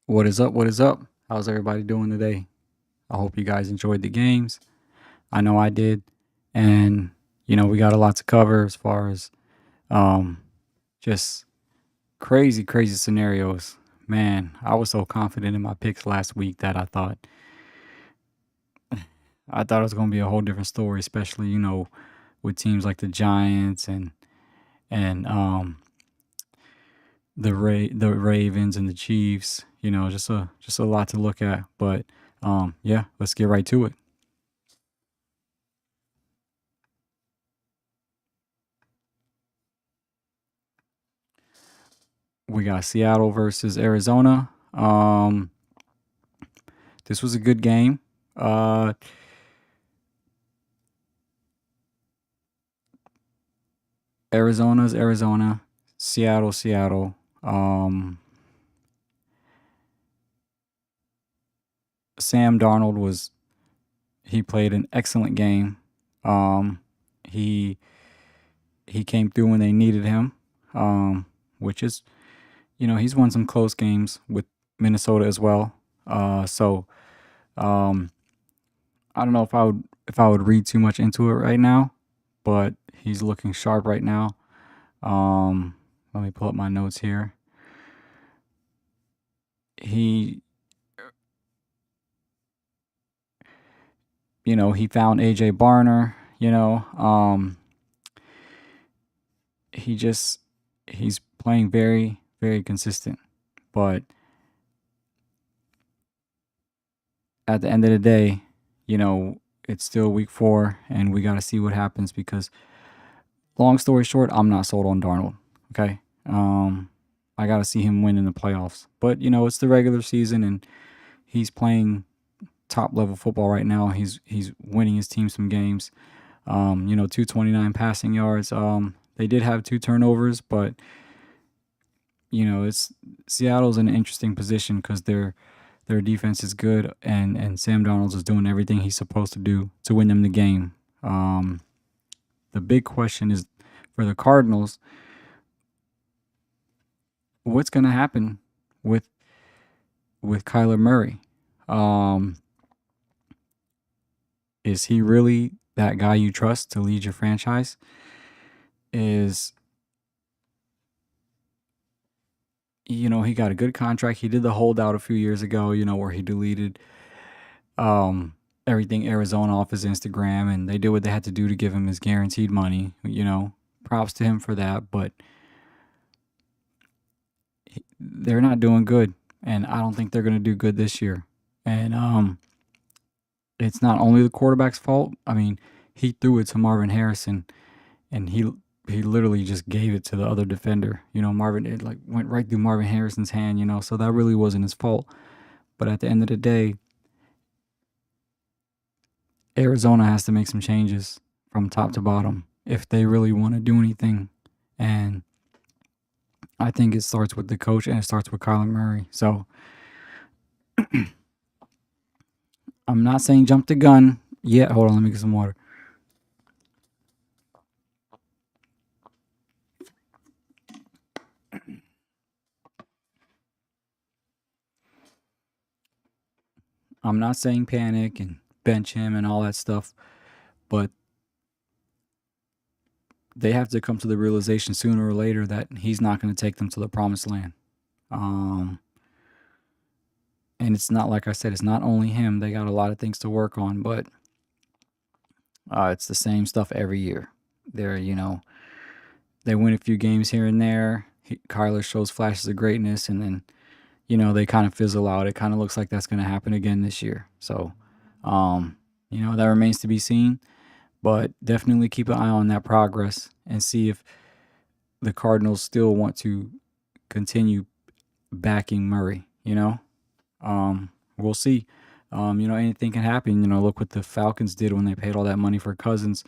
What is up? What is up? How's everybody doing today? I hope you guys enjoyed the games. I know I did. And, we got a lot to cover as far as um, just crazy, crazy scenarios. Man, I was so confident in my picks last week that I thought it was going to be a whole different story, especially, with teams like the Giants and the Ravens and the Chiefs. Just a lot to look at. But yeah, let's get right to it. We got Seattle versus Arizona. This was a good game. Uh, Arizona's Arizona, Seattle, Seattle. Um, Sam Darnold he played an excellent game. Um, he he came through when they needed him. Which is he's won some close games with Minnesota as well. So um, I don't know if I would read too much into it right now, but he's looking sharp right now. Um, Let me pull up my notes here. He, he found AJ Barner. He just he's playing very, very consistent. But at the end of the day, it's still week 4, and we got to see what happens because, long story short, I'm not sold on Darnold. Okay, I got to see him win in the playoffs. But it's the regular season, and he's playing top level football right now. He's winning his team some games. 229 passing yards. They did have 2 turnovers, but it's Seattle's in an interesting position because their defense is good, and Sam Darnold is doing everything he's supposed to do to win them the game. The big question is for the Cardinals, what's going to happen with Kyler Murray? Um, is he really that guy you trust to lead your franchise? Is he got a good contract. He did the holdout a few years ago, where he deleted um, everything Arizona off his Instagram, and they did what they had to do to give him his guaranteed money. Props to him for that, but they're not doing good, and I don't think they're going to do good this year. And it's not only the quarterback's fault. I mean, he threw it to Marvin Harrison, and he literally just gave it to the other defender. Marvin, it like went right through Marvin Harrison's hand. So that really wasn't his fault. But at the end of the day, Arizona has to make some changes from top to bottom if they really want to do anything. And I think it starts with the coach and it starts with Kyler Murray. So I'm not saying jump the gun yet. Hold on, let me get some water. I'm not saying panic and bench him and all that stuff, but they have to come to the realization sooner or later that he's not going to take them to the promised land. Um, and it's not, like I said, it's not only him. They got a lot of things to work on, but it's the same stuff every year. They win a few games here and there. Kyler shows flashes of greatness, and then they kind of fizzle out. It kind of looks like that's going to happen again this year. So, that remains to be seen. But definitely keep an eye on that progress and see if the Cardinals still want to continue backing Murray. We'll see. Anything can happen. Look what the Falcons did when they paid all that money for Cousins.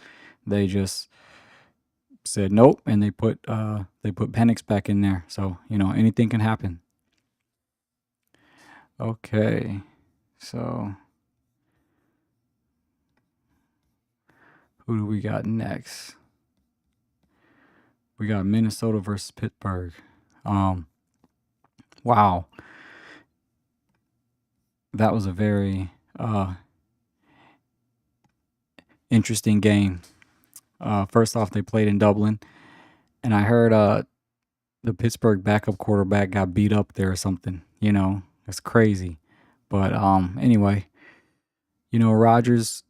They just said nope, and they put Penix back in there. So anything can happen. Okay, so who do we got next? We got Minnesota versus Pittsburgh. Wow. that was a very interesting game. First off, they played in Dublin, and I heard the Pittsburgh backup quarterback got beat up there or something. It's crazy. But anyway, Rodgers,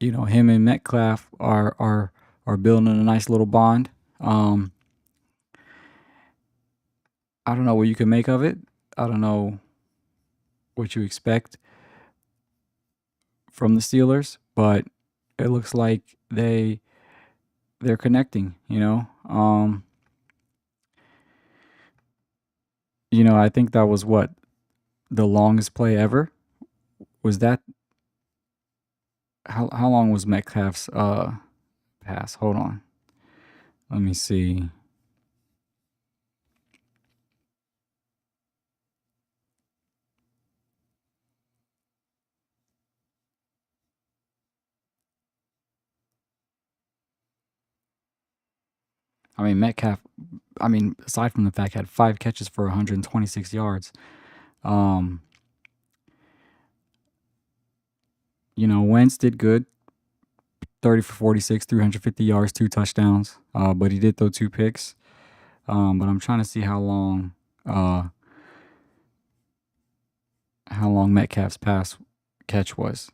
him and Metcalf are building a nice little bond. Um, I don't know what you can make of it. I don't know what you expect from the Steelers, but it looks like they're connecting. I think that was what the longest play ever. Was that how long was Metcalf's pass? Hold on, let me see. I mean Metcalf. I mean, aside from the fact had 5 catches for 126 yards. Um, Wentz did good. 30 for 46, 350 yards, 2 touchdowns. But he did throw 2 picks. But I'm trying to see how long Metcalf's pass catch was.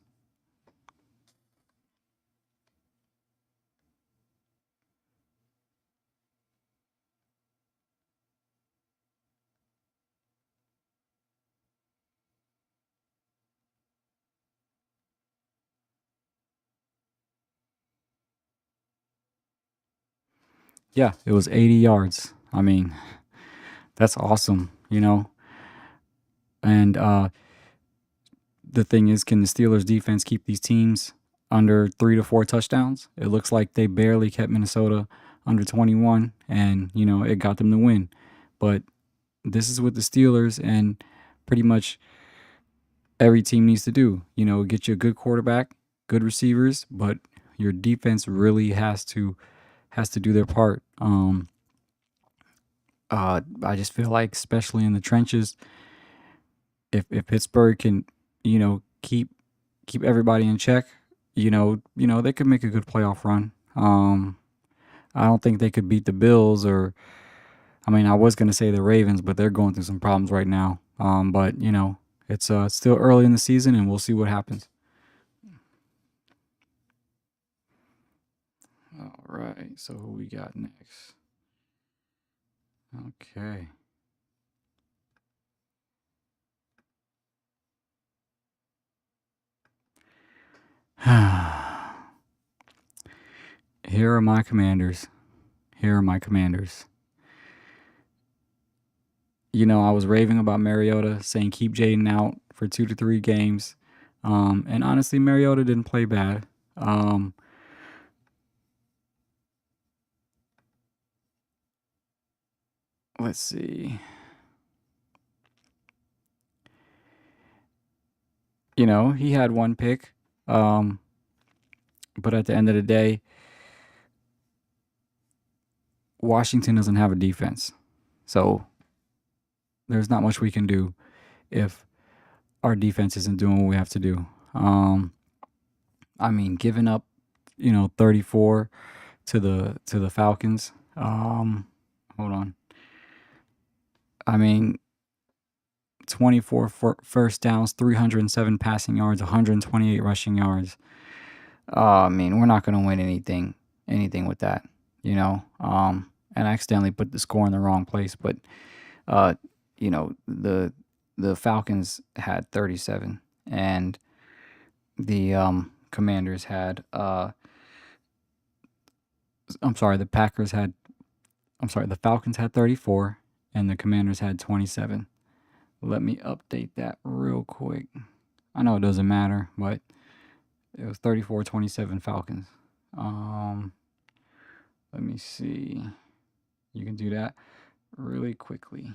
Yeah, it was 80 yards. I mean, that's awesome, And the thing is, can the Steelers defense keep these teams under 3 to 4 touchdowns? It looks like they barely kept Minnesota under 21, and it got them the win. But this is what the Steelers and pretty much every team needs to do. Get you a good quarterback, good receivers, but your defense really has to do their part. I just feel like, especially in the trenches, if Pittsburgh can, keep everybody in check, they could make a good playoff run. I don't think they could beat the Bills, or I mean, I was gonna say the Ravens, but they're going through some problems right now. But it's still early in the season, and we'll see what happens. All right, so who we got next? Okay. Here are my Commanders. Here are my Commanders. I was raving about Mariota, saying keep Jaden out for 2 to 3 games. And honestly, Mariota didn't play bad. Let's see. He had 1 pick. But at the end of the day, Washington doesn't have a defense. So there's not much we can do if our defense isn't doing what we have to do. I mean, giving up, 34 to the Falcons. Hold on. I mean, 24 first downs, 307 passing yards, 128 rushing yards. I mean, we're not going to win anything with that, And I accidentally put the score in the wrong place, but uh, the Falcons had 37, and the Commanders had. I'm sorry, the Packers had. I'm sorry, the Falcons had 34, and the Commanders had 27. Let me update that real quick. I know it doesn't matter, but it was 34-27 Falcons. Let me see. You can do that really quickly.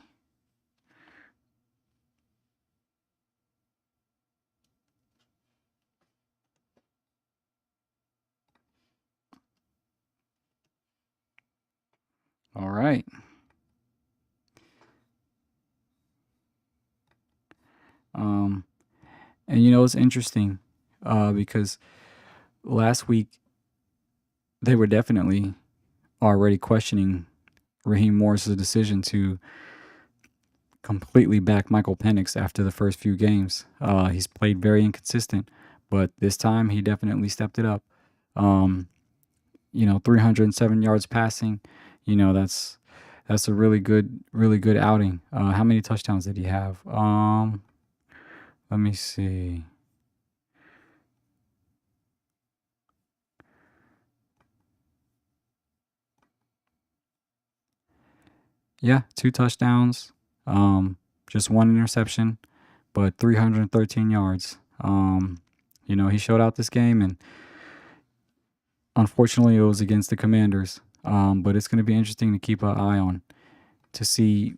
All right. And you know, it's interesting because last week they were definitely already questioning Raheem Morris's decision to completely back Michael Penix after the first few games. He's played very inconsistent, but this time he definitely stepped it up. Um, 307 yards passing. That's a really good outing. How many touchdowns did he have? Let me see. Yeah, 2 touchdowns. Just one interception, but 313 yards. He showed out this game, and unfortunately, it was against the Commanders. But it's going to be interesting to keep an eye on to see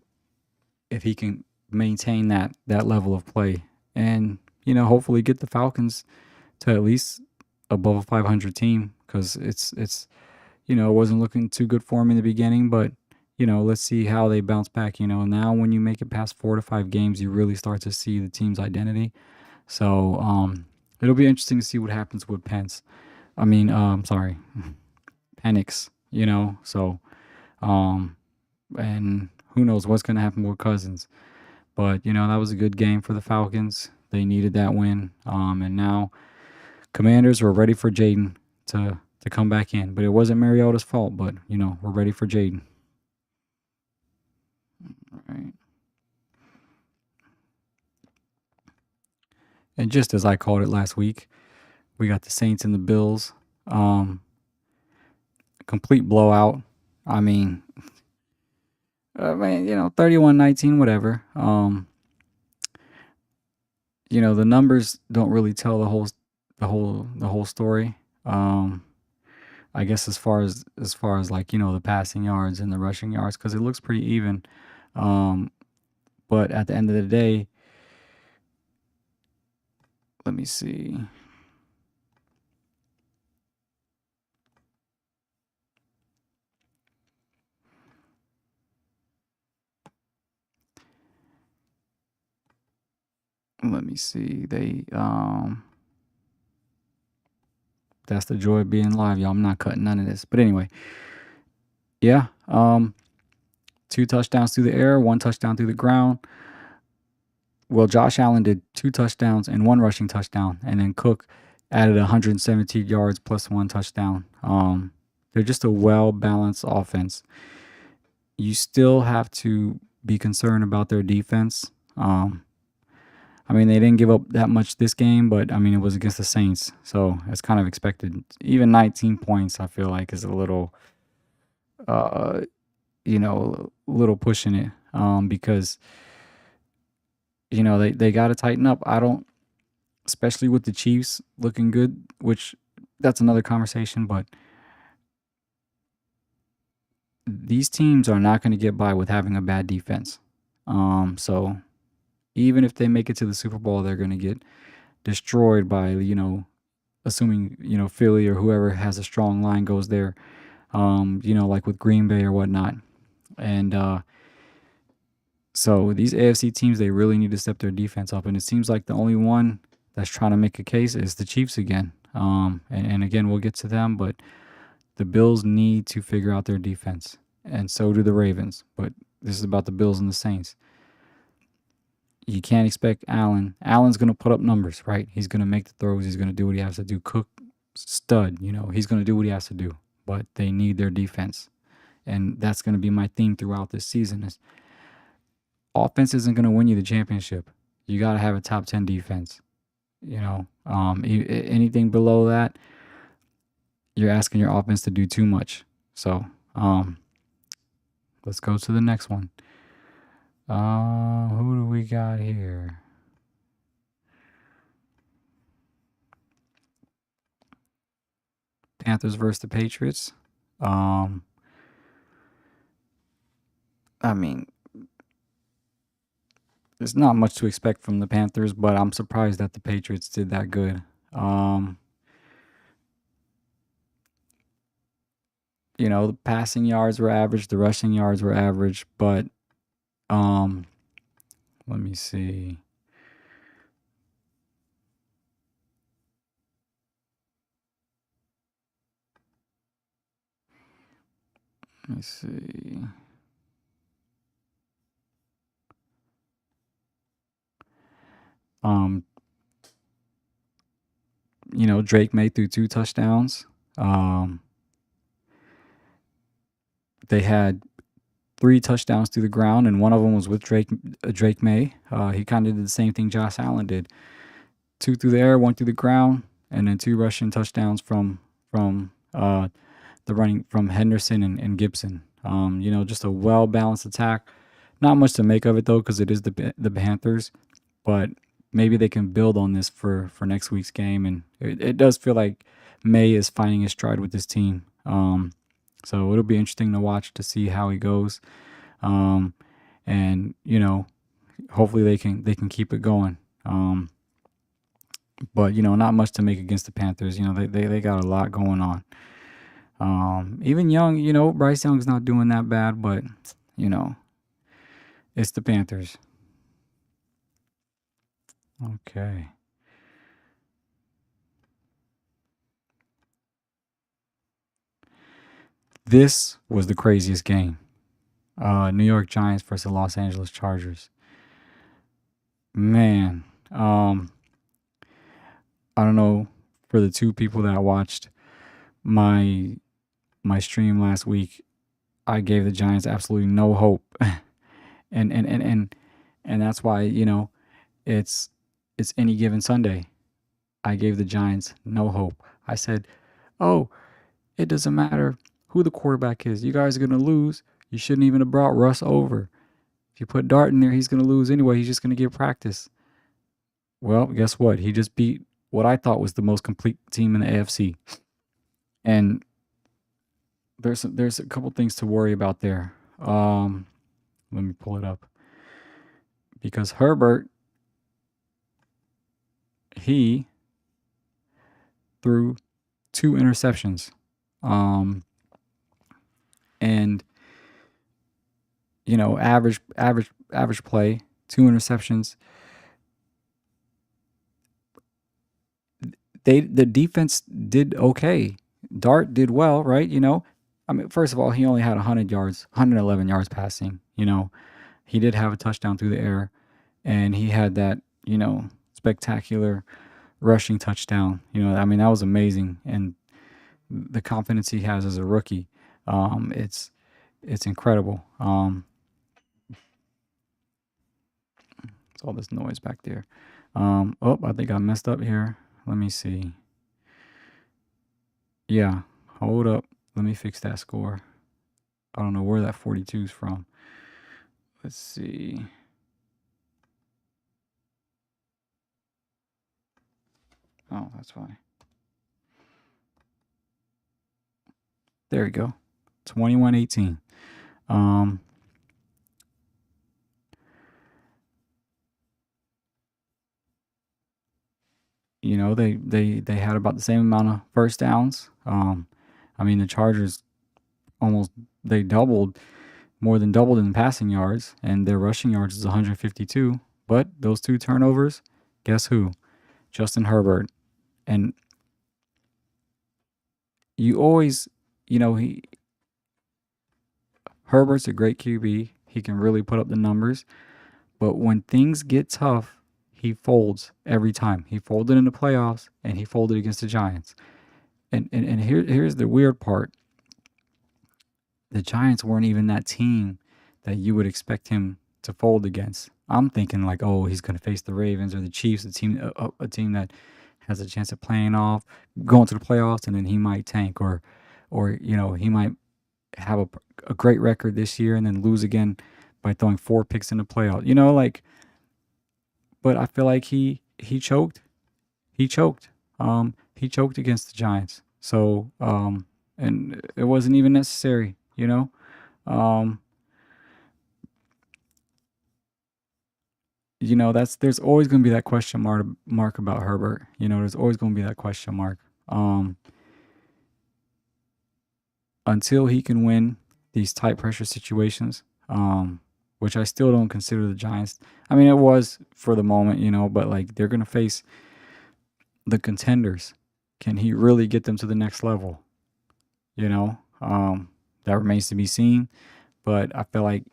if he can maintain that level of play, and hopefully get the Falcons to at least above a 500 team, because it wasn't looking too good for him in the beginning, but let's see how they bounce back. Now when you make it past 4 to 5 games, you really start to see the team's identity. So it'll be interesting to see what happens with Pence. Sorry, Penix. So and who knows what's going to happen with Cousins. But that was a good game for the Falcons. They needed that win. And now Commanders were ready for Jaden to come back in. But it wasn't Mariota's fault. But we're ready for Jaden. All right. And just as I called it last week, we got the Saints and the Bills. Complete blowout. 31-19, whatever. The numbers don't really tell the whole story. I guess as far as like, the passing yards and the rushing yards, because it looks pretty even. But at the end of the day, let me see. They that's the joy of being live, y'all. I'm not cutting none of this. But anyway, yeah. 2 touchdowns through the air, 1 touchdown through the ground. Well, Josh Allen did 2 touchdowns and 1 rushing touchdown, and then Cook added 117 yards plus 1 touchdown. They're just a well-balanced offense. You still have to be concerned about their defense. They didn't give up that much this game, but it was against the Saints, so it's kind of expected. Even 19 points, I feel like, is a little, little pushing it, because they got to tighten up. Especially with the Chiefs looking good, which that's another conversation, but these teams are not going to get by with having a bad defense. So even if they make it to the Super Bowl, they're going to get destroyed by, assuming, Philly or whoever has a strong line goes there, like with Green Bay or whatnot. And so these AFC teams, they really need to step their defense up. And it seems like the only one that's trying to make a case is the Chiefs again. And again, we'll get to them, but the Bills need to figure out their defense, and so do the Ravens. But this is about the Bills and the Saints. You can't expect Allen. Allen's going to put up numbers, right? He's going to make the throws. He's going to do what he has to do. Cook, stud, he's going to do what he has to do. But they need their defense. And that's going to be my theme throughout this season is offense isn't going to win you the championship. You got to have a top 10 defense. Anything below that, you're asking your offense to do too much. So, let's go to the next one. Who do we got here? Panthers versus the Patriots. There's not much to expect from the Panthers, but I'm surprised that the Patriots did that good. The passing yards were average, the rushing yards were average, but let me see. Let me see. Um, Drake May threw 2 touchdowns. They had 3 touchdowns through the ground, and one of them was with Drake May. He kind of did the same thing Josh Allen did: 2 through the air, 1 through the ground, and then 2 rushing touchdowns from the running from Henderson and Gibson. Just a well balanced attack. Not much to make of it though, because it is the Panthers, but maybe they can build on this for next week's game, and it does feel like May is finding his stride with this team. So it'll be interesting to watch to see how he goes, and hopefully they can keep it going. But not much to make against the Panthers. They got a lot going on. Even Young, Bryce Young's not doing that bad, but it's the Panthers. Okay. This was the craziest game. New York Giants versus Los Angeles Chargers. Man, I don't know, for the 2 people that watched my stream last week, I gave the Giants absolutely no hope. and that's why, it's any given Sunday. I gave the Giants no hope. I said, "Oh, it doesn't matter who the quarterback is. You guys are going to lose. You shouldn't even have brought Russ over. If you put Dart in there, he's going to lose anyway. He's just going to get practice." Well, guess what? He just beat what I thought was the most complete team in the AFC. And there's a couple things to worry about there. Let me pull it up. Because Herbert, he threw 2 interceptions. And average play, 2 interceptions. The defense did okay. Dart did well, right? First of all, he only had 111 yards passing. He did have a touchdown through the air, and he had that, spectacular rushing touchdown. That was amazing, and the confidence he has as a rookie, it's incredible. It's all this noise back there. I think I messed up here. Let me see. Yeah, hold up. Let me fix that score. I don't know where that 42 is from. Let's see. Oh, that's fine. There we go. 21-18. They had about the same amount of first downs. The Chargers more than doubled in passing yards, and their rushing yards is 152. But those 2 turnovers, guess who? Justin Herbert. And you always, Herbert's a great QB. He can really put up the numbers. But when things get tough, he folds every time. He folded in the playoffs, and he folded against the Giants. And here's the weird part. The Giants weren't even that team that you would expect him to fold against. I'm thinking like, oh, he's going to face the Ravens or the Chiefs, a team that has a chance of going to the playoffs, and then he might tank, or he might have a great record this year and then lose again by throwing 4 picks in the playoff. But I feel like he choked. He choked. He choked against the Giants. So, and it wasn't even necessary. There's always going to be that question mark about Herbert. There's always going to be that question mark. Until he can win these tight pressure situations, which I still don't consider the Giants. It was for the moment, but like they're going to face the contenders. Can he really get them to the next level? that remains to be seen. But I feel like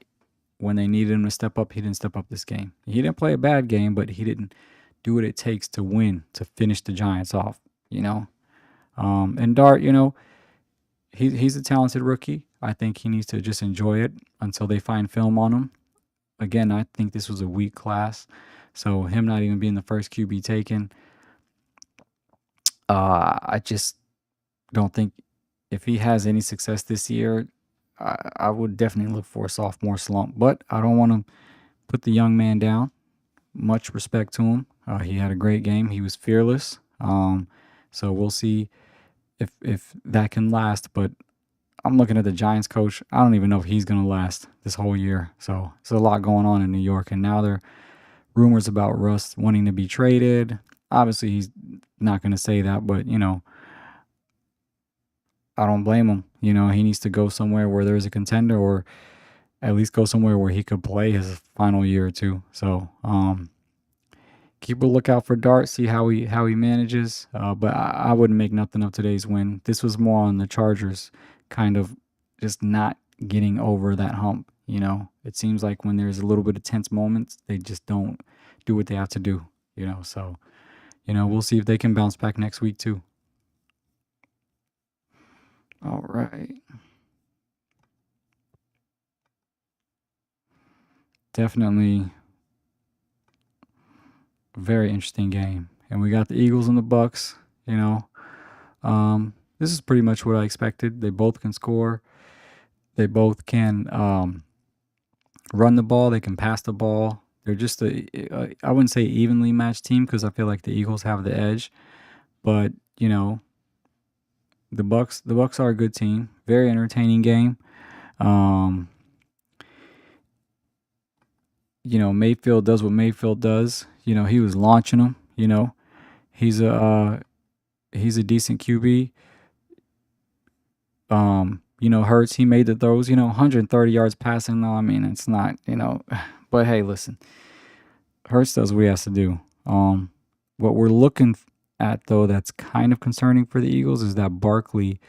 when they needed him to step up, he didn't step up this game. He didn't play a bad game, but he didn't do what it takes to win, to finish the Giants off, you know? And Dart, he's a talented rookie. I think he needs to just enjoy it until they find film on him. Again, I think this was a weak class. So him not even being the first QB taken, I just don't think if he has any success this year, I would definitely look for a sophomore slump. But I don't want to put the young man down. Much respect to him. He had a great game. He was fearless. So we'll see if that can last. But I'm looking at the Giants coach. I don't even know if he's going to last this whole year. So there's a lot going on in New York. And now there are rumors about Russ wanting to be traded. Obviously, he's not going to say that, but, I don't blame him. He needs to go somewhere where there's a contender, or at least go somewhere where he could play his final year or two. So keep a lookout for Dart, see how he manages. But I wouldn't make nothing of today's win. This was more on the Chargers kind of just not getting over that hump. It seems like when there's a little bit of tense moments, they just don't do what they have to do. So we'll see if they can bounce back next week too. All right. Definitely a very interesting game. And we got the Eagles and the Bucks, this is pretty much what I expected. They both can score. They both can run the ball. They can pass the ball. They're just I wouldn't say evenly matched team, because I feel like the Eagles have the edge. But, the Bucks are a good team. Very entertaining game. Mayfield does what Mayfield does. He was launching them. He's a decent QB. Hurts, he made the throws. 130 yards passing though. I mean, it's not. But hey, listen, Hurts does what he has to do. What we're looking at though, that's kind of concerning for the Eagles, is that Barkley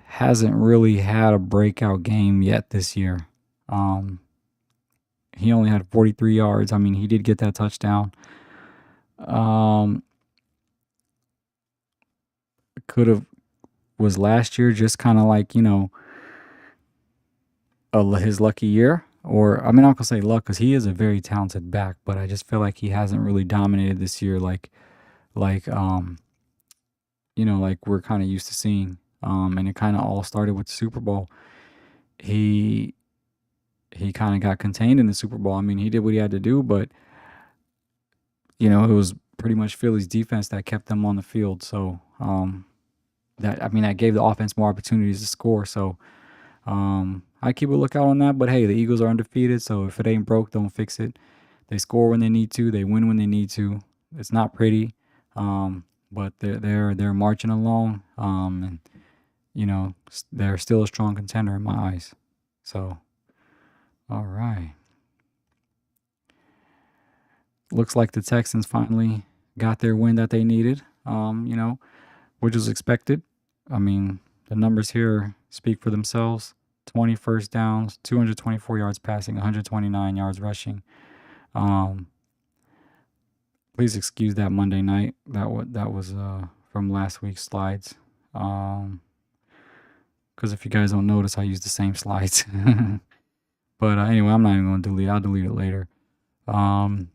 hasn't really had a breakout game yet this year. He only had 43 yards. I mean, he did get that touchdown. Was last year just kind of like, his lucky year? Or, I mean, I'm not going to say luck, because he is a very talented back, but I just feel like he hasn't really dominated this year like we're kind of used to seeing. And it kind of all started with the Super Bowl. He kind of got contained in the Super Bowl. I mean, he did what he had to do, but it was pretty much Philly's defense that kept them on the field. So that gave the offense more opportunities to score. So I keep a lookout on that. But hey, the Eagles are undefeated, so if it ain't broke, don't fix it. They score when they need to. They win when they need to. It's not pretty, but they're marching along, and they're still a strong contender in my eyes. So, all right. Looks like the Texans finally got their win that they needed, which was expected. I mean, the numbers here speak for themselves. 20 first downs, 224 yards passing, 129 yards rushing. Please excuse that Monday night. That was from last week's slides. Because if you guys don't notice, I use the same slides. But anyway, I'm not even going to delete it. I'll delete it later. And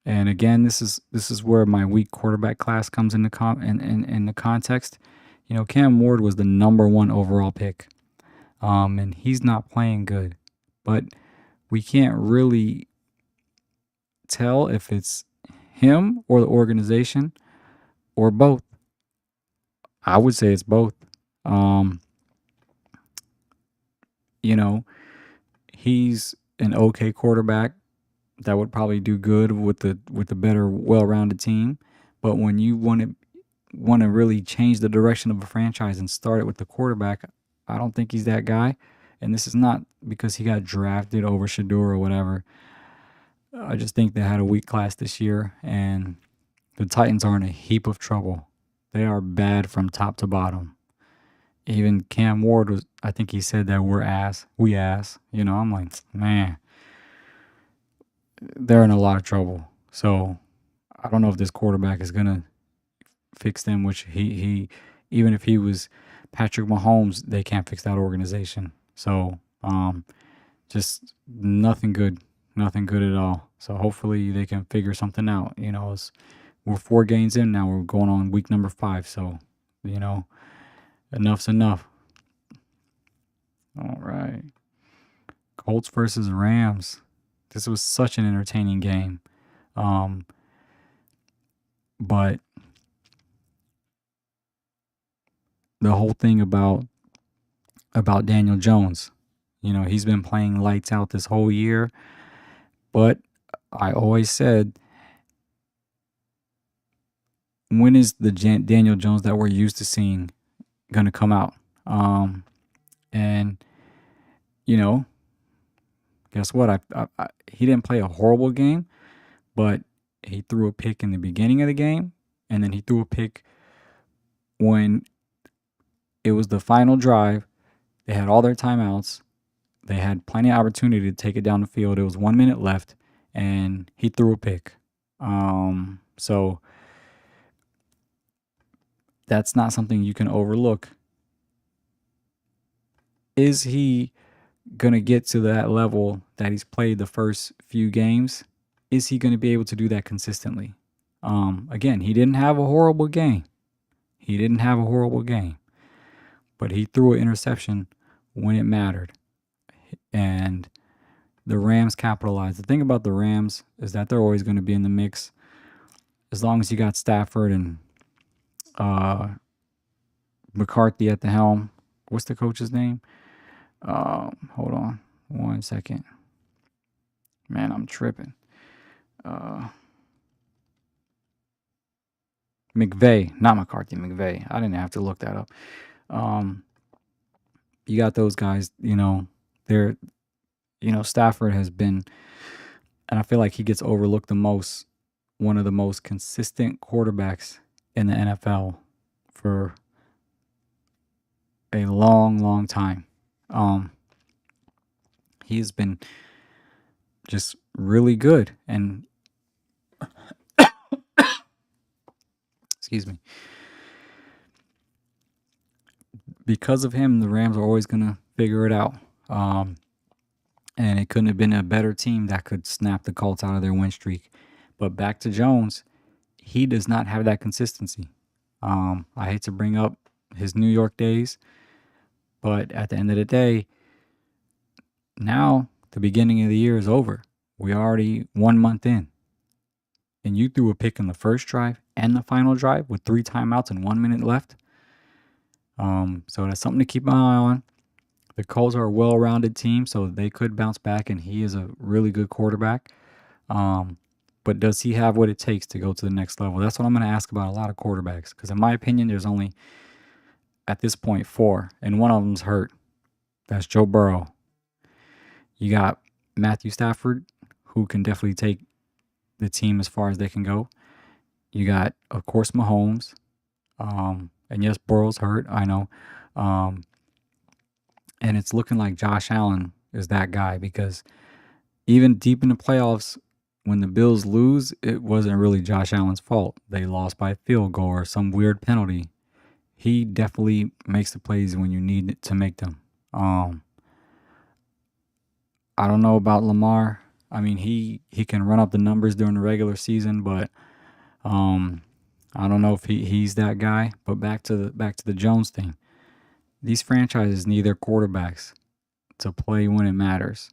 again, this is where my weak quarterback class comes into in the context. Cam Ward was the number 1 overall pick, and he's not playing good. But we can't really tell if it's him or the organization or both. I would say it's both. He's an okay quarterback that would probably do good with a better, well-rounded team. But when you want to really change the direction of a franchise and start it with the quarterback, I don't think he's that guy. And this is not because he got drafted over Shedeur or whatever. I just think they had a weak class this year, and the Titans are in a heap of trouble. They are bad from top to bottom. Even Cam Ward was, I think he said that we ass. You know, I'm like, man, they're in a lot of trouble. So I don't know if this quarterback is gonna fix them. Which he even if he was Patrick Mahomes, they can't fix that organization. So just nothing good at all. So hopefully they can figure something out. You know, we're 4 games in now. We're going on week number 5. So you know, enough's enough. All right. Colts versus Rams. This was such an entertaining game. But the whole thing about Daniel Jones, you know, he's been playing lights out this whole year, but I always said, when is the Daniel Jones that we're used to seeing going to come out? And you know, guess what? He didn't play a horrible game, but he threw a pick in the beginning of the game, and then he threw a pick when it was the final drive. They had all their timeouts. They had plenty of opportunity to take it down the field. It was 1 minute left, and he threw a pick. So that's not something you can overlook. Is he going to get to that level that he's played the first few games? Is he going to be able to do that consistently? Again, he didn't have a horrible game. But he threw an interception when it mattered. And the Rams capitalized. The thing about the Rams is that they're always going to be in the mix as long as you got Stafford and McCarthy at the helm. What's the coach's name? Hold on 1 second. Man, I'm tripping. McVay, not McCarthy, McVay. I didn't have to look that up. You got those guys, you know, Stafford has been, and I feel like he gets overlooked the most, one of the most consistent quarterbacks in the NFL for a long, long time. He's been just really good, and excuse me. Because of him, the Rams are always going to figure it out. And it couldn't have been a better team that could snap the Colts out of their win streak. But back to Jones, he does not have that consistency. I hate to bring up his New York days, but at the end of the day, now the beginning of the year is over. We already 1 month in. And you threw a pick in the first drive and the final drive with 3 timeouts and 1 minute left. So that's something to keep an eye on. The Colts are a well-rounded team, so they could bounce back, and he is a really good quarterback. But does he have what it takes to go to the next level? That's what I'm going to ask about a lot of quarterbacks, because in my opinion, there's only, at this point, 4, and one of them's hurt. That's Joe Burrow. You got Matthew Stafford, who can definitely take the team as far as they can go. You got, of course, Mahomes. And yes, Burrow's hurt, I know. And it's looking like Josh Allen is that guy, because even deep in the playoffs, when the Bills lose, it wasn't really Josh Allen's fault. They lost by a field goal or some weird penalty. He definitely makes the plays when you need to make them. I don't know about Lamar. I mean, he can run up the numbers during the regular season, but I don't know if he's that guy. But back to the Jones thing. These franchises need their quarterbacks to play when it matters.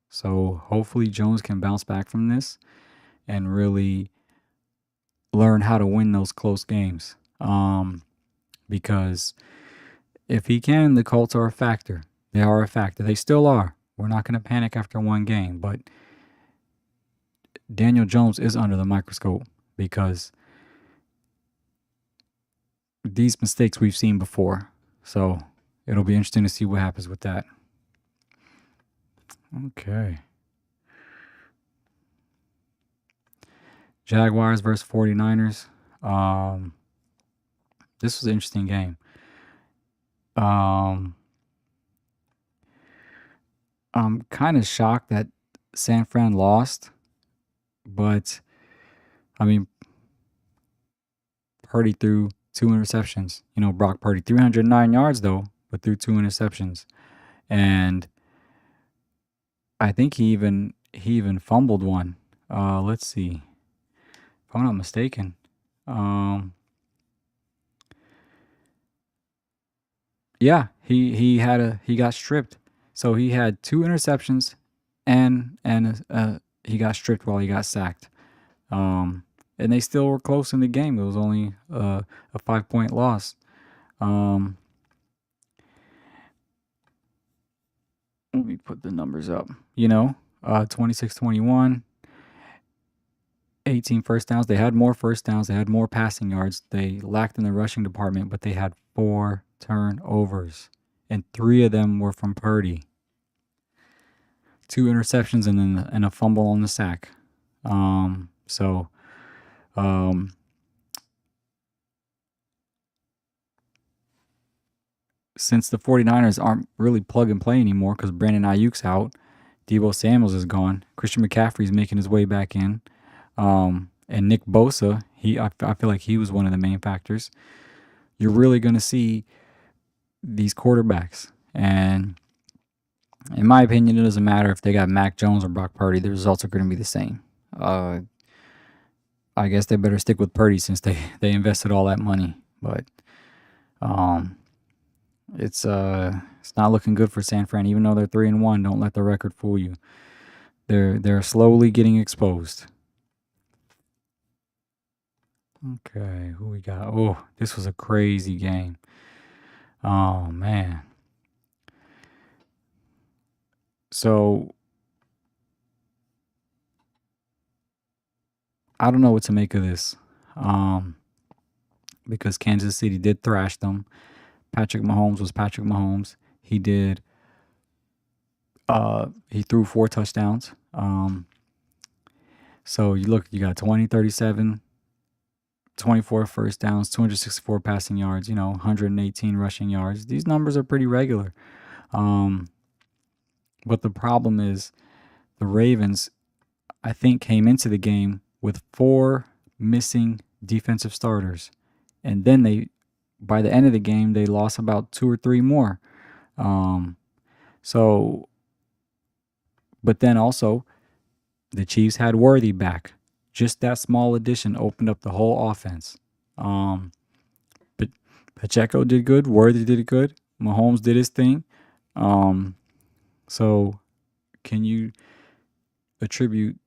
So hopefully Jones can bounce back from this and really learn how to win those close games. Because if he can, the Colts are a factor. They are a factor. They still are. We're not going to panic after 1 game. But Daniel Jones is under the microscope, because these mistakes we've seen before. So it'll be interesting to see what happens with that. Okay. Jaguars versus 49ers. This was an interesting game. Um, I'm kind of shocked that San Fran lost, but I mean, Purdy threw 2 interceptions. Brock Purdy, 309 yards though, but threw 2 interceptions. And I think he even fumbled one. Let's see. If I'm not mistaken. Yeah, he got stripped. So he had 2 interceptions and he got stripped while he got sacked. And they still were close in the game. It was only a 5-point loss. Let me put the numbers up. 26-21, 18 first downs. They had more first downs. They had more passing yards. They lacked in the rushing department, but they had 4 turnovers, and 3 of them were from Purdy. 2 interceptions and a fumble on the sack. Since the 49ers aren't really plug and play anymore because Brandon Ayuk's out, Deebo Samuels is gone, Christian McCaffrey's making his way back in, and Nick Bosa, I feel like he was one of the main factors. You're really going to see these quarterbacks, and in my opinion, it doesn't matter if they got Mac Jones or Brock Purdy. The results are going to be the same. I guess they better stick with Purdy since they invested all that money. But it's not looking good for San Fran. Even though they're 3-1, don't let the record fool you. They're slowly getting exposed. Okay, who we got? Oh, this was a crazy game. Oh man. So I don't know what to make of this. Because Kansas City did thrash them. Patrick Mahomes was Patrick Mahomes. He threw 4 touchdowns. So you got 20, 37, 24 first downs, 264 passing yards, 118 rushing yards. These numbers are pretty regular. But the problem is the Ravens, I think, came into the game with 4 missing defensive starters. And then by the end of the game, they lost about 2 or 3 more. But then also, the Chiefs had Worthy back. Just that small addition opened up the whole offense. But Pacheco did good. Worthy did good. Mahomes did his thing. So can you attribute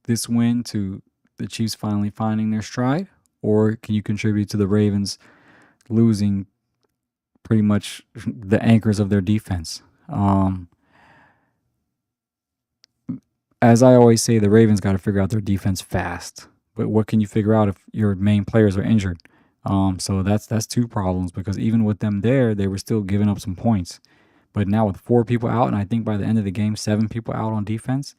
this win to the Chiefs finally finding their stride? Or can you contribute to the Ravens losing pretty much the anchors of their defense? As I always say, the Ravens got to figure out their defense fast. But what can you figure out if your main players are injured? So that's 2 problems, because even with them there, they were still giving up some points. But now with 4 people out, and I think by the end of the game, 7 people out on defense,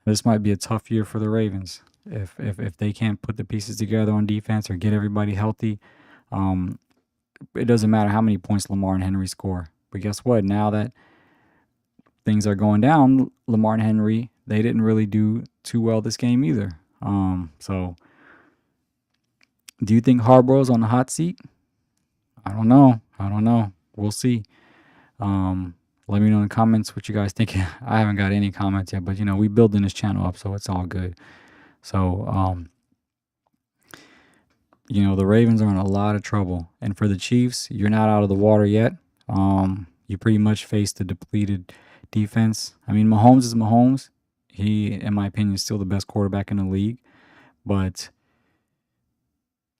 this might be a tough year for the Ravens. If they can't put the pieces together on defense or get everybody healthy, it doesn't matter how many points Lamar and Henry score. But guess what? Now that things are going down, Lamar and Henry, they didn't really do too well this game either. So do you think Harbaugh's on the hot seat? I don't know. We'll see. Let me know in the comments what you guys think. I haven't got any comments yet, but we building this channel up, so it's all good. So the Ravens are in a lot of trouble, and for the Chiefs, you're not out of the water yet. You pretty much faced a depleted defense. I mean, Mahomes is Mahomes. He, in my opinion, is still the best quarterback in the league, but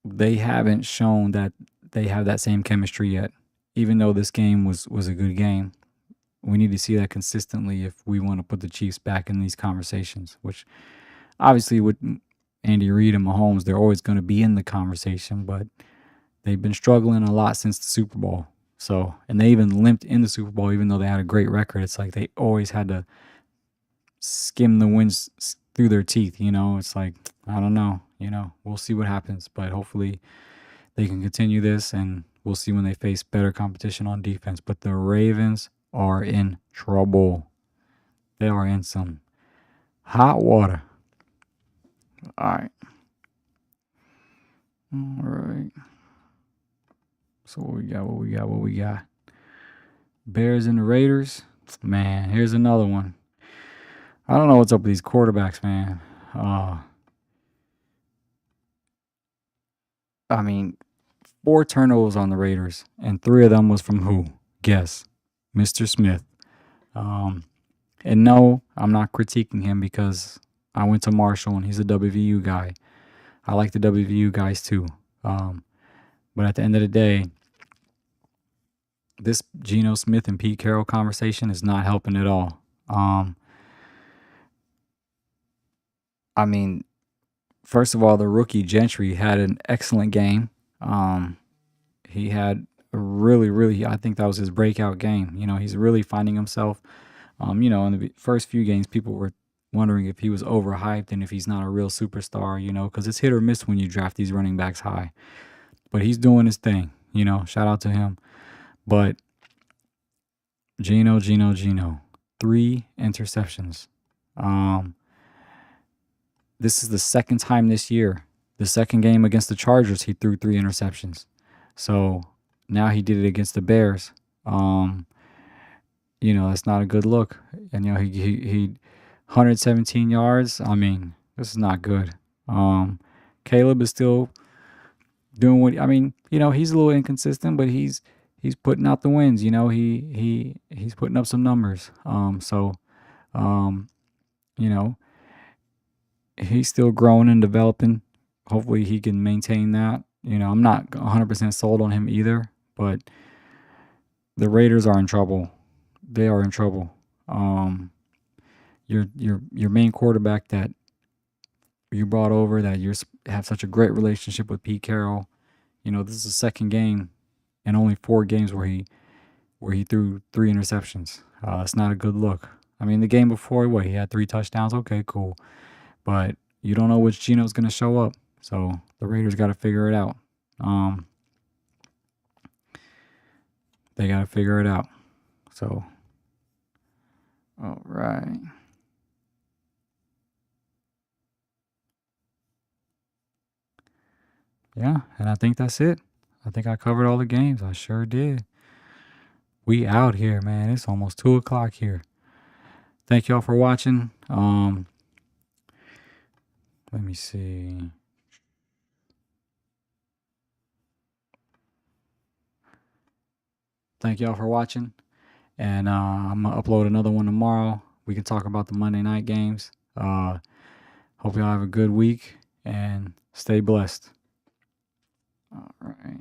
they haven't shown that they have that same chemistry yet. Even though this game was a good game, we need to see that consistently if we want to put the Chiefs back in these conversations, which obviously with Andy Reid and Mahomes, they're always going to be in the conversation, but they've been struggling a lot since the Super Bowl. So, and they even limped in the Super Bowl, even though they had a great record. It's like they always had to skim the wins through their teeth. It's like, I don't know. We'll see what happens, but hopefully they can continue this and We'll see when they face better competition on defense. But the Ravens are in trouble. They are in some hot water. All right. All right. So what we got? Bears and the Raiders. Man, here's another one. I don't know what's up with these quarterbacks, man. I mean, 4 turnovers on the Raiders, and 3 of them was from who? Guess. Mr. Smith. And no, I'm not critiquing him because I went to Marshall and he's a WVU guy. I like the WVU guys too. But at the end of the day, this Geno Smith and Pete Carroll conversation is not helping at all. I mean, first of all, the rookie Gentry had an excellent game. He had a really, I think that was his breakout game. You know, he's really finding himself. You know, in the first few games, people were wondering if he was overhyped and if he's not a real superstar, you know, because it's hit or miss when you draft these running backs high. But he's doing his thing, you know, shout out to him. But Geno, 3 interceptions. This is the second time this year. The second game against the Chargers, he threw 3 interceptions. So now he did it against the Bears. You know, that's not a good look. And, you know, he 117 yards. I mean, this is not good. Caleb is still doing what, I mean, you know, he's a little inconsistent, but he's putting out the wins. You know, he's putting up some numbers. You know, he's still growing and developing. Hopefully he can maintain that. You know, I'm not 100% sold on him either, but the Raiders are in trouble. They are in trouble. Your main quarterback that you brought over, that you have such a great relationship with, Pete Carroll. You know, this is the second game and only 4 games where he threw 3 interceptions. It's not a good look. I mean, the game before, he had 3 touchdowns. Okay, cool. But you don't know which Geno's going to show up. So the Raiders got to figure it out. They got to figure it out. So, all right. Yeah, and I think that's it. I think I covered all the games. I sure did. We out here, man. It's almost 2 o'clock here. Thank y'all for watching. Let me see. Thank y'all for watching. And I'm going to upload another one tomorrow. We can talk about the Monday night games. Hope y'all have a good week and stay blessed. All right.